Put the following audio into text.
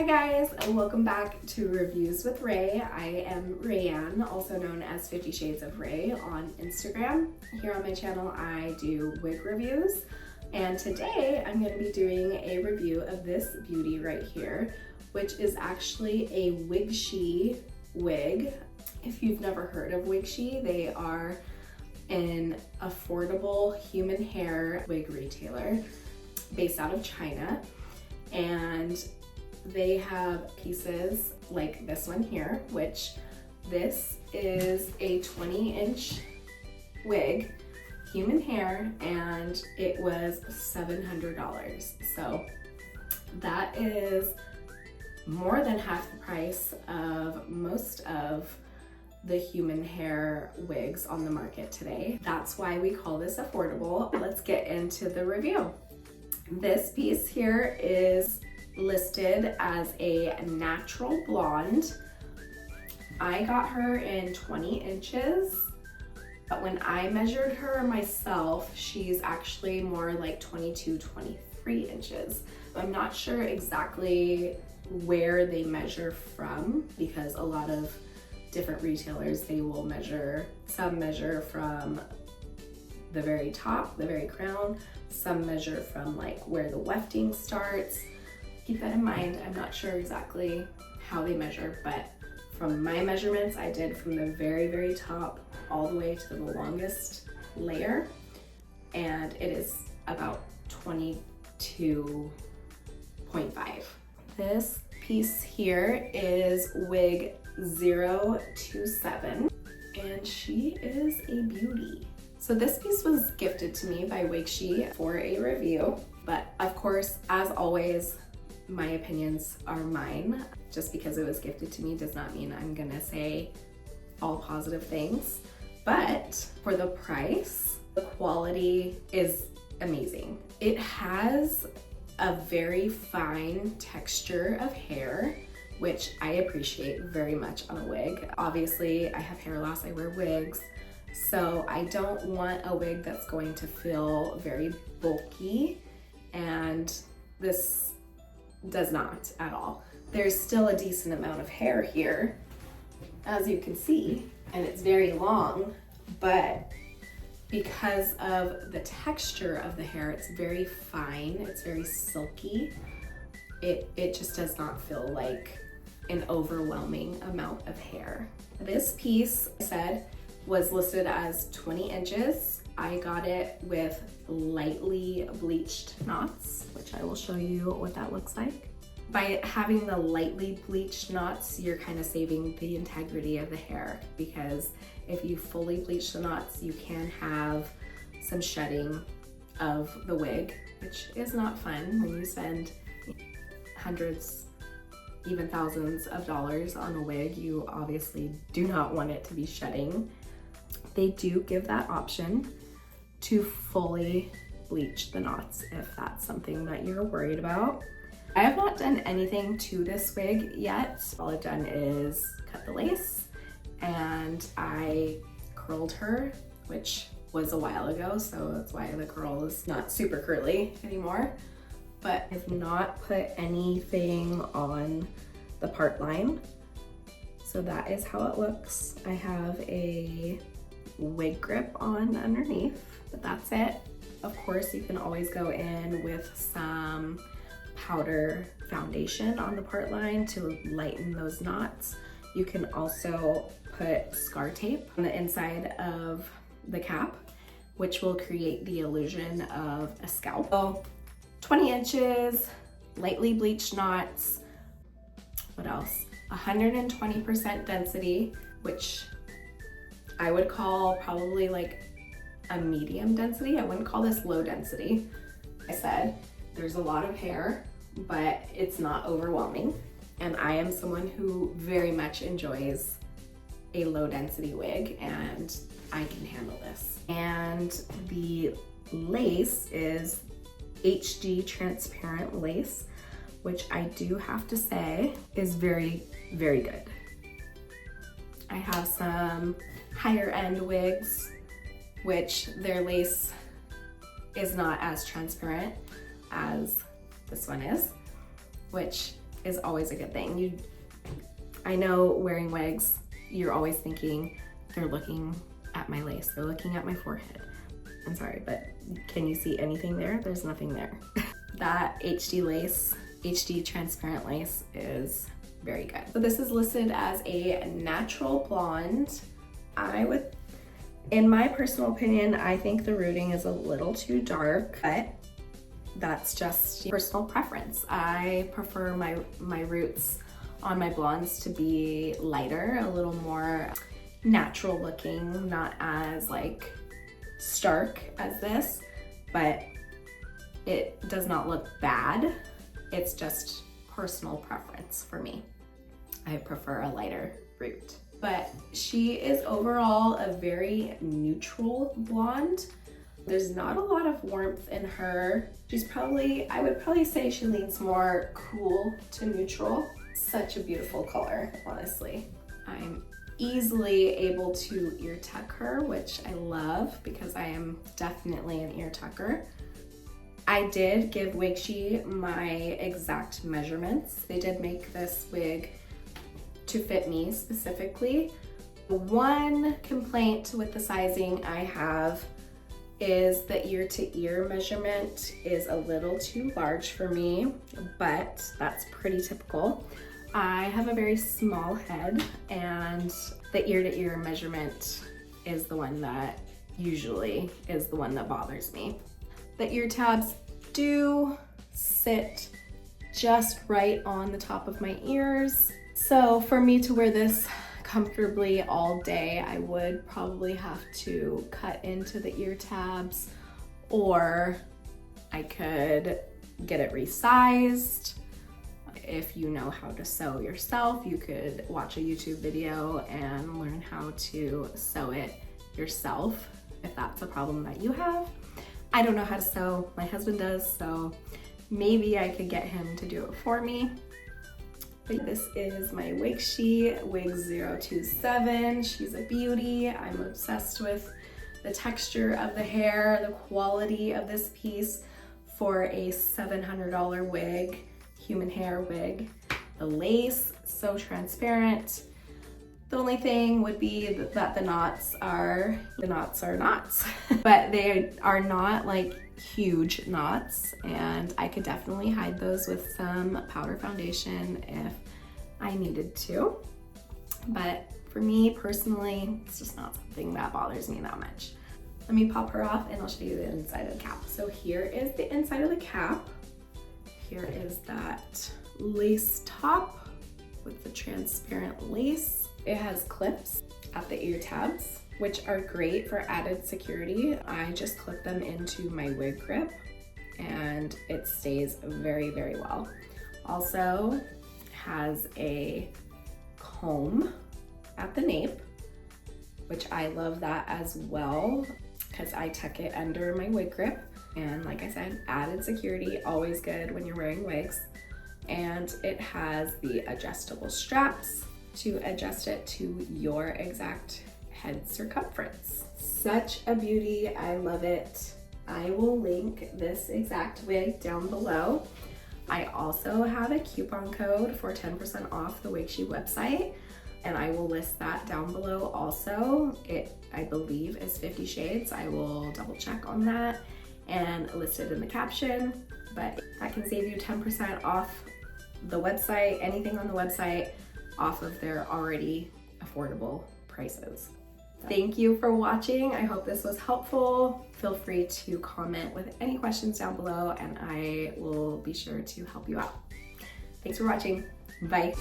guys, and welcome back to Reviews with Ray. I am Rayanne, also known as 50 Shades of Ray on Instagram. Here on my channel I do wig reviews, and today I'm going to be doing a review of this beauty right here, which is actually a Bleached wig. If you've never heard of Bleached, they are an affordable human hair wig retailer based out of China, and they have pieces like this one here, which this is a 20-inch wig, human hair, and it was $700. So that is more than half the price of most of the human hair wigs on the market today. That's why we call this affordable. Let's get into the review. This piece here is listed as a natural blonde. I got her in 20 inches, but when I measured her myself, she's actually more like 22, 23 inches. I'm not sure exactly where they measure from, because a lot of different retailers, they will measure, some measure from the very top, the very crown, some measure from like where the wefting starts. Keep that in mind. I'm not sure exactly how they measure, but from my measurements, I did from the very, very top all the way to the longest layer, and it is about 22.5. This piece here is wig 027, and she is a beauty. So this piece was gifted to me by Bleached for a review, but of course, as always, my opinions are mine. Just because it was gifted to me does not mean I'm gonna say all positive things. But for the price, the quality is amazing. It has a very fine texture of hair, which I appreciate very much on a wig. Obviously, I have hair loss, I wear wigs, so I don't want a wig that's going to feel very bulky, and this does not at all. There's still a decent amount of hair here, as you can see, and it's very long, but because of the texture of the hair, it's very fine, it's very silky. It just does not feel like an overwhelming amount of hair. This piece, I said, was listed as 20 inches. I got it with lightly bleached knots, which I will show you what that looks like. By having the lightly bleached knots, you're kind of saving the integrity of the hair, because if you fully bleach the knots, you can have some shedding of the wig, which is not fun when you spend hundreds, even thousands of dollars on a wig. You obviously do not want it to be shedding. They do give that option to fully bleach the knots if that's something that you're worried about. I have not done anything to this wig yet. All I've done is cut the lace, and I curled her, which was a while ago, so that's why the curl is not super curly anymore. But I've not put anything on the part line, so that is how it looks. I have a wig grip on underneath, but that's it. Of course, you can always go in with some powder foundation on the part line to lighten those knots. You can also put scar tape on the inside of the cap, which will create the illusion of a scalp. So 20 inches, lightly bleached knots. What else? 120% density, which I would call probably like a medium density. I wouldn't call this low density. I said there's a lot of hair, but it's not overwhelming. And I am someone who very much enjoys a low density wig, and I can handle this. And the lace is HD transparent lace, which I do have to say is very, very good. I have some higher end wigs, which their lace is not as transparent as this one is, which is always a good thing. I know wearing wigs, you're always thinking they're looking at my lace, they're looking at my forehead. I'm sorry, but can you see anything there? There's nothing there. That HD lace, HD transparent lace is very good. So this is listed as a natural blonde. In my personal opinion, I think the rooting is a little too dark, but that's just personal preference. I prefer my roots on my blondes to be lighter, a little more natural looking, not as like stark as this, but it does not look bad. It's just personal preference for me. I prefer a lighter root. But she is overall a very neutral blonde. There's not a lot of warmth in her. I would probably say she leans more cool to neutral. Such a beautiful color, honestly. I'm easily able to ear tuck her, which I love because I am definitely an ear tucker. I did give Bleached my exact measurements. They did make this wig to fit me specifically. One complaint with the sizing I have is the ear to ear measurement is a little too large for me, but that's pretty typical. I have a very small head, and the ear to ear measurement is the one that usually is the one that bothers me. The ear tabs do sit just right on the top of my ears. So for me to wear this comfortably all day, I would probably have to cut into the ear tabs, or I could get it resized. If you know how to sew yourself, you could watch a YouTube video and learn how to sew it yourself if that's a problem that you have. I don't know how to sew, my husband does, so maybe I could get him to do it for me. But this is my Bleached wig 027. She's a beauty. I'm obsessed with the texture of the hair, the quality of this piece for a $700 wig, human hair wig. The lace, so transparent. The only thing would be that the knots are knots, but they are not like huge knots, and I could definitely hide those with some powder foundation if I needed to. But for me personally, it's just not something that bothers me that much. Let me pop her off and I'll show you the inside of the cap. So here is the inside of the cap. Here is that lace top with the transparent lace. It has clips at the ear tabs, which are great for added security. I just clip them into my wig grip and it stays very, very well. Also has a comb at the nape, which I love that as well because I tuck it under my wig grip. And like I said, added security, always good when you're wearing wigs. And it has the adjustable straps to adjust it to your exact head circumference. Such a beauty, I love it. I will link this exact wig down below. I also have a coupon code for 10% off the Bleached website, and I will list that down below also. It, I believe, is 50 shades. I will double check on that and list it in the caption, but that can save you 10% off the website, anything on the website, off of their already affordable prices. Thank you for watching. I hope this was helpful. Feel free to comment with any questions down below and I will be sure to help you out. Thanks for watching. Bye.